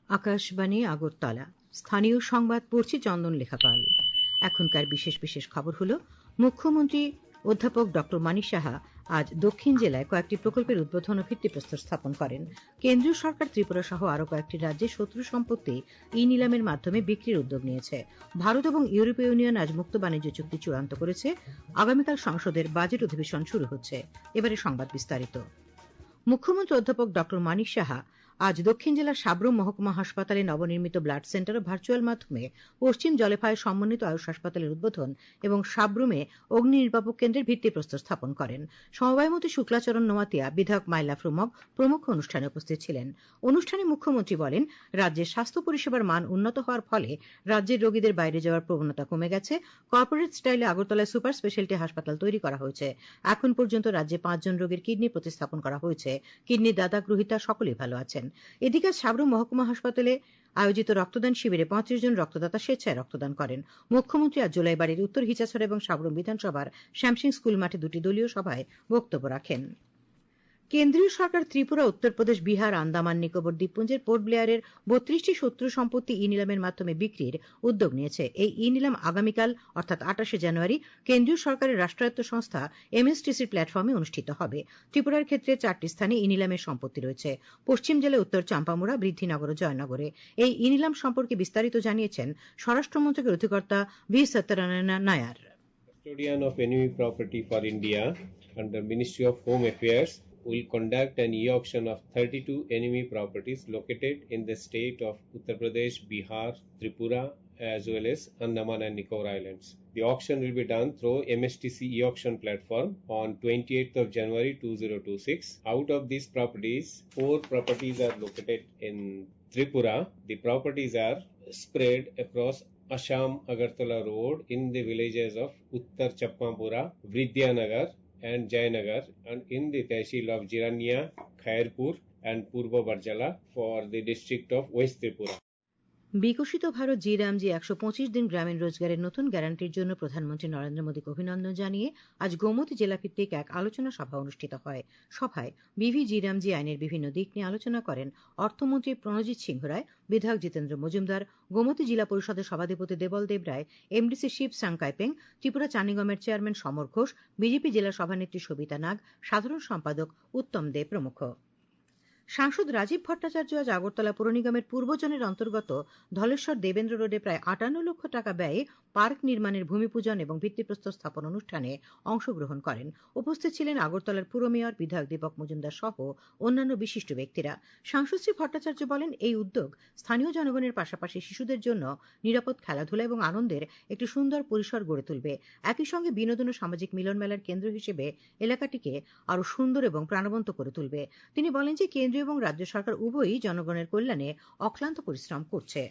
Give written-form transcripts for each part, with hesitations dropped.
আকাশবাণী আগরতলা স্থানীয় সংবাদ পড়ছি চন্দন লেখাপাল। এখনকার বিশেষ বিশেষ খবর হলো, মুখ্যমন্ত্রী অধ্যাপক ড মানিক সাহা আজ দক্ষিণ জেলায় কয়েকটি প্রকল্পের উদ্বোধন ও ভিত্তিপ্রস্তর স্থাপন করেন। কেন্দ্রীয় সরকার ত্রিপুরা সহ আরও কয়েকটি রাজ্যে শত্রু সম্পত্তি ই নিলামের মাধ্যমে বিক্রির উদ্যোগ নিয়েছে। ভারত এবং ইউরোপীয় ইউনিয়ন আজ মুক্ত বাণিজ্য চুক্তি চূড়ান্ত করেছে। আগামীকাল সংসদের বাজেট অধিবেশন শুরু হচ্ছে। এবারে সংবাদ বিস্তারিত। মুখ্যমন্ত্রী অধ্যাপক ড মানিক সাহা আজ দক্ষিণ জেলার সাব্রুম মহকুমা হাসপাতালে নবনির্মিত ব্লাড সেন্টার ও ভার্চুয়াল মাধ্যমে পশ্চিম জলেফায় সমন্বিত আয়ুষ হাসপাতালের উদ্বোধন এবং সাব্রুমে অগ্নি নির্বাপক কেন্দ্রের ভিত্তিপ্রস্তর স্থাপন করেন। সমবায়মন্ত্রী শুক্লাচরণ নোয়াতিয়া, বিধায়ক মাইলা ফ্রুমক প্রমুখ অনুষ্ঠানে উপস্থিত ছিলেন। অনুষ্ঠানে মুখ্যমন্ত্রী বলেন, রাজ্যের স্বাস্থ্য পরিষেবার মান উন্নত হওয়ার ফলে রাজ্যের রোগীদের বাইরে যাওয়ার প্রবণতা কমে গেছে। কর্পোরেট স্টাইলে আগরতলায় সুপার স্পেশালিটি হাসপাতাল তৈরি করা হয়েছে। এখন পর্যন্ত রাজ্যে 5 জন রোগীর কিডনি প্রতিস্থাপন করা হয়েছে। কিডনি দাতা গ্রহীতা সকলেই ভালো আছেন। এদিকে সাব্রুম মহকুমা হাসপাতালে আয়োজিত রক্তদান শিবিরে 35 জন রক্তদাতা স্বেচ্ছায় রক্তদান করেন। মুখ্যমন্ত্রী আজ জোলাইবাড়ির উত্তর হিচাছড়া এবং সাব্রুম বিধানসভার শ্যামসিং স্কুল মাঠে দুটি দলীয় সভায় বক্তব্য রাখেন। কেন্দ্রীয় সরকার ত্রিপুরা, উত্তরপ্রদেশ, বিহার, আন্দামান নিকোবর দ্বীপপুঞ্জের পোর্ট ব্লেয়ারের 32টি শত্রু সম্পত্তি ই নিলামের মাধ্যমে বিক্রির উদ্যোগ নিয়েছে। এই ই নিলাম আগামীকাল অর্থাৎ 28শে জানুয়ারি কেন্দ্রীয় সরকারের রাষ্ট্রায়ত্ত সংস্থা এমএসটিসির প্ল্যাটফর্মে অনুষ্ঠিত হবে। ত্রিপুরার ক্ষেত্রে 4টি স্থানে ই নিলামের সম্পত্তি রয়েছে। পশ্চিম জেলায় উত্তর চাম্পামুড়া, বৃদ্ধিনগর ও জয়নগরে। এই ই নিলাম সম্পর্কে বিস্তারিত জানিয়েছেন স্বরাষ্ট্রমন্ত্রকের অধিকর্তা V Satyanarayan Nair. Custodian of enemy property for India under Ministry of Home Affairs will conduct an e-auction of 32 enemy properties located in the state of Uttar Pradesh, Bihar, Tripura, as well as Andaman and Nicobar Islands. The auction will be done through MSTC e-auction platform on 28th of January 2026. Out of these properties, 4 properties are located in Tripura. The properties are spread across Assam Agartala Road in the villages of Uttar Chappampura, Vidyanagar and Jayanagar, and in the tehsil of Jirania, Khairpur and Purba Barjala for the district of West Tripura. বিকশিত ভারত জি রামজি 125 দিন গ্রামীণ রোজগারের নতুন গ্যারান্টির জন্য প্রধানমন্ত্রী নরেন্দ্র মোদীকে অভিনন্দন জানিয়ে আজ গোমতী জেলাভিত্তিক এক আলোচনা সভা অনুষ্ঠিত হয়। সভায় বিভি জি রামজি আইনের বিভিন্ন দিক নিয়ে আলোচনা করেন অর্থমন্ত্রী প্রণজিৎ সিংহ রায়, বিধায়ক জিতেন্দ্র মজুমদার, গোমতী জেলা পরিষদের সভাধিপতি দেবল দেব রায়, এমডিসি শিব সাংকাইপেং, ত্রিপুরা চানিগমের চেয়ারম্যান সমর ঘোষ, বিজেপি জেলা সভানেত্রী সবিতা নাগ, সাধারণ সম্পাদক উত্তম দে প্রমুখ। সাংসদ রাজীব ভট্টাচার্য আজ আগরতলা পুর নিগমের পূর্বজনের অন্তর্গত ধলেশ্বর দেবেন্দ্র রোডে প্রায় 58 লক্ষ টাকা ব্যয়ে পার্ক নির্মাণের ভূমিপূজন এবং ভিত্তিপ্রস্তর স্থাপন অনুষ্ঠানে অংশগ্রহণ করেন। উপস্থিত ছিলেন আগরতলার পুর মেয়র, বিধায়ক দীপক মজুমদার সহ অন্যান্য বিশিষ্ট ব্যক্তিরা। সাংসদ শ্রী ভট্টাচার্য বলেন, এই উদ্যোগ স্থানীয় জনগণের পাশাপাশি শিশুদের জন্য নিরাপদ খেলাধুলা এবং আনন্দের একটি সুন্দর পরিসর গড়ে তুলবে। একই সঙ্গে বিনোদন ও সামাজিক মিলন মেলার কেন্দ্র হিসেবে এলাকাটিকে আরও সুন্দর এবং প্রাণবন্ত করে তুলবে। তিনি বলেন যে কেন্দ্রীয় এবং রাজ্য সরকার উভয়ই জনগণের কল্যাণে অক্লান্ত পরিশ্রম করছে।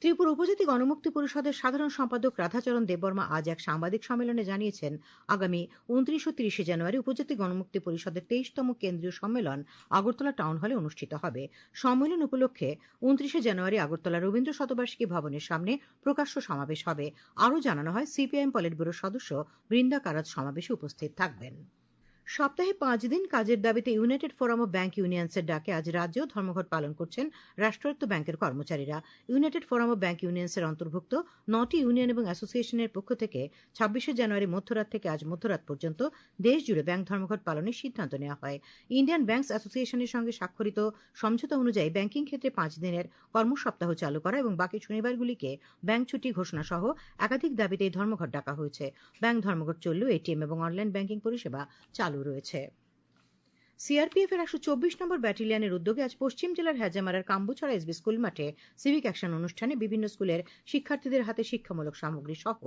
ত্রিপুরা উপজাতি গণমুক্তি পরিষদের সাধারণ সম্পাদক রাধাচরণ দেববর্মা আজ এক সাংবাদিক সম্মেলনে জানিয়েছেন, আগামী 29 ও 30 জানুয়ারি উপজাতি গণমুক্তি পরিষদের 23তম কেন্দ্রীয় সম্মেলন আগরতলা টাউন হলে অনুষ্ঠিত হবে। সম্মেলন উপলক্ষে 29 জানুয়ারি আগরতলা রবীন্দ্র শতবার্ষিকী ভবনের সামনে প্রকাশ্য সমাবেশ হবে। আরও জানানো হয়, সিপিআইএম পলিট ব্যুরোর সদস্য বৃন্দা কারাত সমাবেশে উপস্থিত থাকবেন। সপ্তাহে 5 দিন কাজের দাবিতে ইউনাইটেড ফোরাম অব ব্যাংক ইউনিয়ন্সের ডাকে আজ রাজ্যেও ধর্মঘট পালন করছেন রাষ্ট্রায়ত্ত ব্যাংকের কর্মচারীরা। ইউনাইটেড ফোরাম অব ব্যাংক ইউনিয়ন্সের অন্তর্ভুক্ত 9টি ইউনিয়ন এবং অ্যাসোসিয়েশনের পক্ষ থেকে 26 জানুয়ারি মধ্যরাত থেকে আজ মধ্যরাত পর্যন্ত দেশ জুড়ে ব্যাংক ধর্মঘট পালনের সিদ্ধান্ত নেওয়া হয়। ইন্ডিয়ান ব্যাংকস অ্যাসোসিয়েশনের সঙ্গে স্বাক্ষরিত সমঝোতা অনুযায়ী ব্যাংকিং ক্ষেত্রে 5 দিনের কর্মসপ্তাহ চালু করা এবং বাকি শনিবারগুলিকে ব্যাংক ছুটি ঘোষণা সহ একাধিক দাবিতে এই ধর্মঘট ডাকা হয়েছে। ব্যাংক ধর্মঘট চললেও এটিএম এবং অনলাইন ব্যাংকিং পরিষেবা চালু রয়েছে। সিআরপিএফ এর 124 নম্বর ব্যাটালিয়নের উদ্যোগে আজ পশ্চিম জেলার হেজামারার কাম্বুছড়া এসবি স্কুল মাঠে সিভিক অ্যাকশন অনুষ্ঠানে বিভিন্ন স্কুলের শিক্ষার্থীদের হাতে শিক্ষামূলক সামগ্রী সহ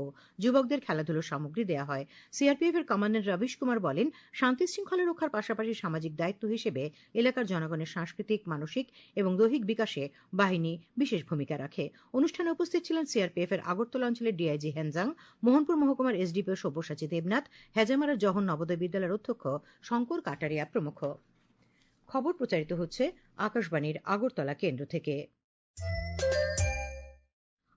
যুবকদের খেলাধুলোর সামগ্রী দেওয়া হয়। সিআরপিএফ এর কমান্ড্যান্ট রবিশ কুমার বলেন, শান্তি শৃঙ্খলা রক্ষার পাশাপাশি সামাজিক দায়িত্ব হিসেবে এলাকার জনগণের সাংস্কৃতিক, মানসিক এবং দৈহিক বিকাশে বাহিনী বিশেষ ভূমিকা রাখে। অনুষ্ঠানে উপস্থিত ছিলেন সিআরপিএফ এর আগরতলা অঞ্চলের ডিআইজি হেনজাং, মোহনপুর মহকুমার এসডিপিও সব্যসাচী দেবনাথ, হেজামারার জহর নবোদয় বিদ্যালয়ের অধ্যক্ষ শঙ্কর কাটারিয়া প্রমুখ। খবর প্রচারিত হচ্ছে আকাশবাণীর আগরতলা কেন্দ্র থেকে।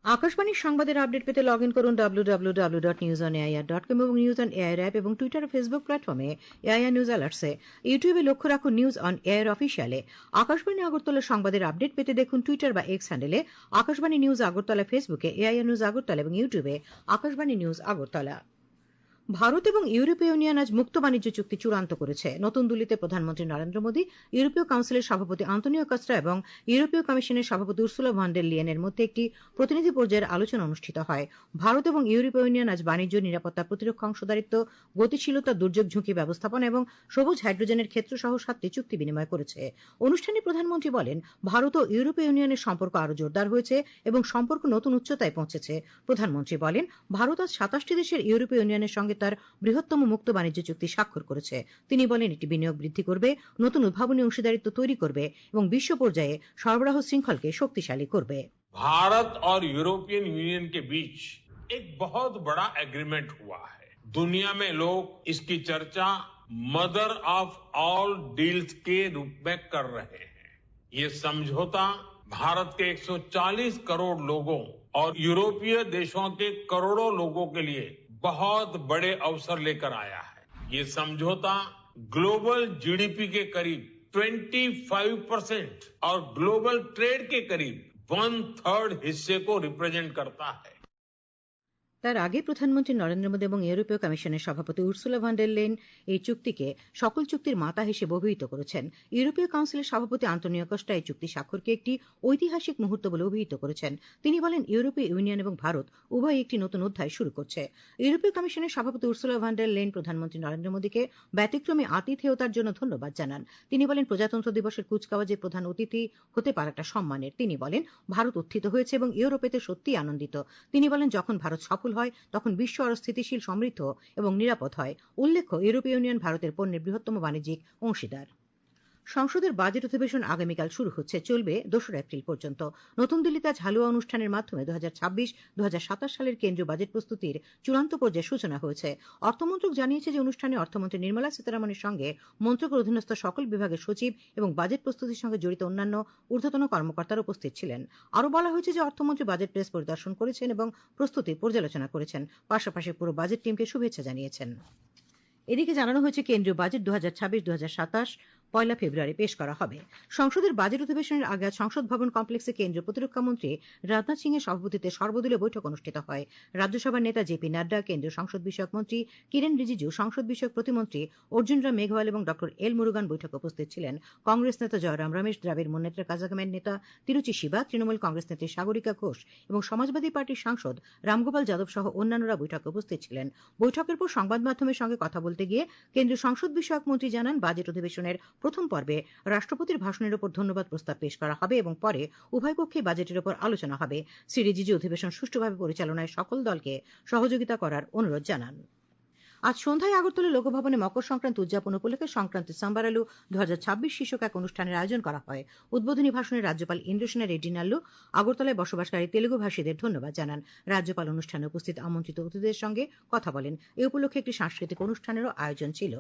আকাশবাণীর সংবাদের আপডেট পেতে লগ ইন করুন www.newsonair.com এবং নিউজ অন এয়ার অ্যাপ এবং টুইটার ও ফেসবুক প্ল্যাটফর্মে এআইআর নিউজ অ্যালার্টসে। ইউটিউবে লক্ষ্য রাখুন নিউজ অন এয়ার অফিসিয়ালে। আকাশবাণী আগরতলা সংবাদের আপডেট পেতে দেখুন টুইটার বা এক্স হ্যান্ডেলে আকাশবাণী নিউজ আগরতলা, ফেসবুকে এআইআর নিউজ আগরতলা এবং ইউটিউবে আকাশবাণী নিউজ আগরতলা। ভারত এবং ইউরোপীয় ইউনিয়ন আজ মুক্ত বাণিজ্য চুক্তি চূড়ান্ত করেছে। নতুন দিল্লিতে প্রধানমন্ত্রী নরেন্দ্র মোদী, ইউরোপীয় কাউন্সিলের সভাপতি আন্তোনিও কস্টা এবং ইউরোপীয় কমিশনের সভাপতি উর্সুলা ভন ডের লিয়েনের মধ্যে একটি প্রতিনিধি পর্যায়ের আলোচনা অনুষ্ঠিত হয়। ভারত এবং ইউরোপীয় ইউনিয়ন আজ বাণিজ্য, নিরাপত্তা, প্রতিরক্ষা অংশীদারিত্ব, গতিশীলতা, দুর্যোগ ঝুঁকি ব্যবস্থাপনা এবং সবুজ হাইড্রোজেনের ক্ষেত্র সহ 7টি চুক্তি বিনিময় করেছে। অনুষ্ঠানে প্রধানমন্ত্রী বলেন, ভারত ও ইউরোপীয় ইউনিয়নের সম্পর্ক আরও জোরদার হয়েছে এবং সম্পর্ক নতুন উচ্চতায় পৌঁছেছে। প্রধানমন্ত্রী বলেন, ভারত আজ 27টি দেশের ইউরোপীয় ইউনিয়নের সঙ্গে তার বৃহত্তম মুক্ত বাণিজ্য চুক্তি স্বাক্ষর করেছে। তিনি বলেন, এটি বিনিয়োগ বৃদ্ধি করবে, নতুন উদ্ভাবনী অংশীদারিত্ব তৈরি করবে এবং বিশ্ব পর্যায়ে সরবরাহ শৃঙ্খলকে শক্তিশালী করবে। भारत और यूरोपियन यूनियन के बीच एक बहुत बड़ा एग्रीमेंट हुआ है। दुनिया में लोग इसकी चर्चा मदर ऑफ ऑल डील्स के रूप में कर रहे हैं। ये समझौता भारत के 140 करोड़ लोगों और यूरोपीय देशों के करोड़ों लोगों के लिए बहुत बड़े अवसर लेकर आया है। ये समझौता ग्लोबल जीडीपी के करीब 25% और ग्लोबल ट्रेड के करीब 1/3 हिस्से को रिप्रेजेंट करता है। তার আগে প্রধানমন্ত্রী নরেন্দ্র মোদী এবং ইউরোপীয় কমিশনের সভাপতি উর্সুলা ভন ডের লেয়েন এই চুক্তিকে সকল চুক্তির মাতা হিসেবে অভিহিত করেছেন। ইউরোপীয় কাউন্সিলের সভাপতি আন্তোনিও কস্টা এই চুক্তি স্বাক্ষরকে একটি ঐতিহাসিক মুহূর্ত বলে অভিহিত করেছেন। তিনি বলেন, ইউরোপীয় ইউনিয়ন এবং ভারত উভয়ই একটি নতুন অধ্যায় শুরু করছে। ইউরোপীয় কমিশনের সভাপতি উর্সুলা ভন ডের লেয়েন প্রধানমন্ত্রী নরেন্দ্র মোদীকে ব্যতিক্রমী আতিথেয়তার জন্য ধন্যবাদ জানান। তিনি বলেন, প্রজাতন্ত্র দিবসের কুচকাওয়াজে প্রধান অতিথি হতে পারাটা সম্মানের। তিনি বলেন, ভারত উত্থিত হয়েছে এবং ইউরোপ এতে সত্যিই আনন্দিত। তিনি বলেন, যখন ভারত সফল হয় তখন বিশ্ব আরো স্থিতিশীল, সমৃদ্ধ এবং নিরাপদ হয়। উল্লেখ্য, ইউরোপীয় ইউনিয়ন ভারতের পণ্যের বৃহত্তম বাণিজ্যিক অংশীদার। সংসদের বাজেট অধিবেশন আগামীকাল শুরু হচ্ছে, চলবে 2 এপ্রিল পর্যন্ত। নতুন দিল্লিতে আজ হালুয়া অনুষ্ঠানের মাধ্যমে 2026-2027 সালের কেন্দ্রীয় বাজেট প্রস্তুতির চূড়ান্ত পর্যায়ে সূচনা হয়েছে। অর্থমন্ত্রক জানিয়েছে যে অনুষ্ঠানে অর্থমন্ত্রী নির্মলা সীতারামনের সঙ্গে মন্ত্রকের অধীনস্থ সকল বিভাগের সচিব এবং বাজেট প্রস্তুতির সঙ্গে জড়িত অন্যান্য ঊর্ধ্বতন কর্মকর্তারা উপস্থিত ছিলেন। আরও বলা হয়েছে যে অর্থমন্ত্রী বাজেট প্রেস পরিদর্শন করেছেন এবং প্রস্তুতির পর্যালোচনা করেছেন, পাশাপাশি পুরো বাজেট টিমকে শুভেচ্ছা জানিয়েছেন। এদিকে জানানো হয়েছে, কেন্দ্রীয় বাজেট 2026-2027 1 ফেব্রুয়ারি পেশ করা হবে। সংসদের বাজেট অধিবেশনের আগে আজ সংসদ ভবন কমপ্লেক্সে কেন্দ্রীয় প্রতিরক্ষা মন্ত্রী রাজনাথ সিং এর সভাপতিত্বে সর্বদলীয় বৈঠক অনুষ্ঠিত হয়। রাজ্যসভার নেতা জেপি নাড্ডা, কেন্দ্রীয় সংসদ বিষয়ক মন্ত্রী কিরেন রিজিজু, সংসদ বিষয়ক প্রতিমন্ত্রী অর্জুন রাম মেঘওয়াল এবং ডক্টর এল মুরুগান বৈঠকে উপস্থিত ছিলেন। কংগ্রেস নেতা জয়রাম রমেশ, দ্রাবিড় মুন্নেত্র কাজাগমের নেতা তিরুচি শিবা, তৃণমূল কংগ্রেস নেত্রী সাগরিকা ঘোষ এবং সমাজবাদী পার্টির সাংসদ রামগোপাল যাদব সহ অন্যান্যরা বৈঠকে উপস্থিত ছিলেন। বৈঠকের পর সংবাদ মাধ্যমের সঙ্গে কথা বলতে গিয়ে কেন্দ্রীয় সংসদ বিষয়ক মন্ত্রী জানান, বাজেট অধিবেশনের প্রথম পর্বে রাষ্ট্রপতির ভাষণের উপর ধন্যবাদ প্রস্তাব পেশ করা হবে এবং পরে উভয় কক্ষেই বাজেটের উপর আলোচনা হবে। শ্রী রিজিজু অধিবেশন সুষ্ঠুভাবে পরিচালনায় সকল দলকে সহযোগিতা করার অনুরোধ জানান। আজ সন্ধ্যায় আগরতলা লোকভবনে মকর সংক্রান্তি উদযাপন উপলক্ষে সংক্রান্তি সাম্বারালু 2026 শীর্ষক এক অনুষ্ঠানের আয়োজন করা হয়। উদ্বোধনী ভাষণে রাজ্যপাল ইন্দ্রসেনা রেড্ডি নাল্লু আগরতলায় বসবাসকারী তেলুগু ভাষীদের ধন্যবাদ জানান। রাজ্যপাল অনুষ্ঠানে উপস্থিত আমন্ত্রিত অতিথিদের সঙ্গে কথা বলেন। এ উপলক্ষে একটি সাংস্কৃতিক অনুষ্ঠানেরও আয়োজন ছিল।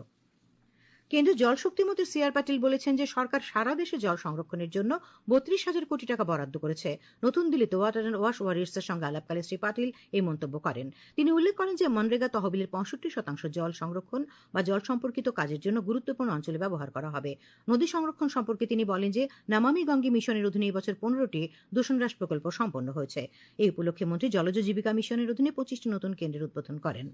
কেন্দ্রীয় জল শক্তিমন্ত্রী সি আর পাটিল বলেছেন যে সরকার সারা দেশে জল সংরক্ষণের জন্য 32,000 কোটি টাকা বরাদ্দ করেছে। নতুন দিল্লিতে ওয়াটার অ্যান্ড ওয়াশ ওয়ারিয়র্সের সঙ্গে আলাপকালে শ্রী পাটিল এই মন্তব্য করেন। তিনি উল্লেখ করেন যে মনরেগা তহবিলের 65% জল সংরক্ষণ বা জল সম্পর্কিত কাজের জন্য গুরুত্বপূর্ণ অঞ্চলে ব্যবহার করা হবে। নদী সংরক্ষণ সম্পর্কে তিনি বলেন যে নমামি গঙ্গে মিশনের অধীনে এই বছর 15টি দূষণ হ্রাস প্রকল্প সম্পন্ন হয়েছে। এই উপলক্ষে মন্ত্রী জলজ জীবিকা মিশনের অধীনে 25টি নতুন কেন্দ্রের উদ্বোধন করেন।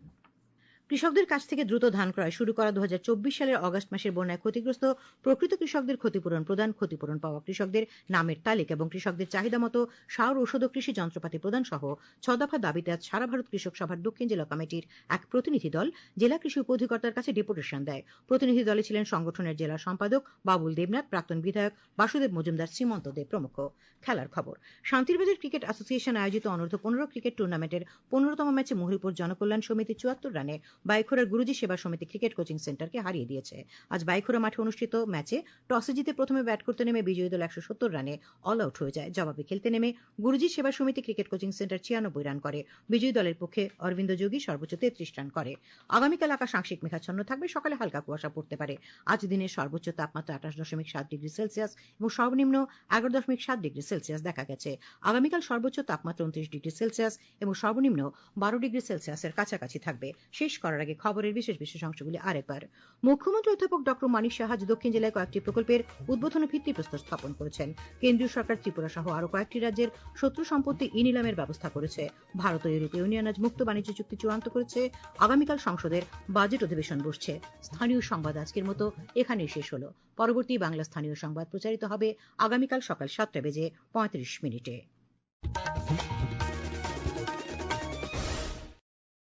কৃষকদের কাছ থেকে দ্রুত ধান ক্রয় শুরু করা 2024 সালের অগস্ট মাসের বন্যায় ক্ষতিগ্রস্ত প্রকৃত কৃষকদের ক্ষতিপূরণ প্রদান, ক্ষতিপূরণ পাওয়া কৃষকদের নামের তালিকা এবং কৃষকদের চাহিদা মতো সার, ঔষধ ও কৃষি যন্ত্রপাতি প্রদান সহ 6 দফা দাবিতে আজ সারা ভারত কৃষক সভার দক্ষিণ জেলা কমিটির এক প্রতিনিধি দল জেলা কৃষি উপ-অধিকর্তার কাছে ডেপুটেশন দেয়। প্রতিনিধি দলে ছিলেন সংগঠনের জেলা সম্পাদক বাবুল দেবনাথ, প্রাক্তন বিধায়ক বাসুদেব মজুমদার, শ্রীমন্ত দেব প্রমুখ। খেলার খবর। শান্তিরবাজার ক্রিকেট অ্যাসোসিয়েশন আয়োজিত অনূর্ধ্ব 15 ক্রিকেট টুর্নামেন্টের 15তম ম্যাচে মহীপুর জনকল্যাণ সমিতি 74 রানে বাইখোড়ার গুরুজি সেবা সমিতি ক্রিকেট কোচিং সেন্টারকে হারিয়ে দিয়েছে। আজ বাইখোড়া মাঠে অনুষ্ঠিত ম্যাচে টসে জিতে প্রথমে ব্যাট করতে নেমে বিজয়ী দল 170 রানে অল আউট হয়ে যায়। জবাবে খেলতে নেমে গুরুজি সেবা সমিতি ক্রিকেট কোচিং সেন্টার 96 রান করে। বিজয়ী দলের পক্ষে অরবিন্দ যোগী সর্বোচ্চ 33 রান করে। আগামীকাল আকাশ আংশিক মেঘাচ্ছন্ন থাকবে, সকালে হালকা কুয়াশা পড়তে পারে। আজ দিনের সর্বোচ্চ তাপমাত্রা 28.7 ডিগ্রি সেলসিয়াস এবং সর্বনিম্ন 11.7 ডিগ্রি সেলসিয়াস দেখা গেছে। আগামীকাল সর্বোচ্চ তাপমাত্রা 29 ডিগ্রি সেলসিয়াস এবং সর্বনিম্ন 12 ডিগ্রি সেলসিয়াসের কাছাকাছি থাকবে। শেষ করার আগে খবরের বিশেষ অংশগুলি আরেকবার। মুখ্যমন্ত্রী অধ্যাপক ডক্টর মানিক সাহা দক্ষিণ জেলায় কয়েকটি প্রকল্পের উদ্বোধন ও ভিত্তিপ্রস্তর স্থাপন করেছেন। কেন্দ্রীয় সরকার ত্রিপুরা সহ আরো কয়েকটি রাজ্যের শত্রু সম্পত্তি ই-নিলামের ব্যবস্থা করেছে। ভারত ও ইউরোপীয় ইউনিয়ন আজ মুক্ত বাণিজ্য চুক্তি চূড়ান্ত করেছে। আগামীকাল সংসদের বাজেট অধিবেশন বসছে। স্থানীয় সংবাদ আজকের মতো এখানেই শেষ হলো। পরবর্তী বাংলা স্থানীয় সংবাদ প্রচারিত হবে আগামীকাল সকাল 7:35 মিনিটে।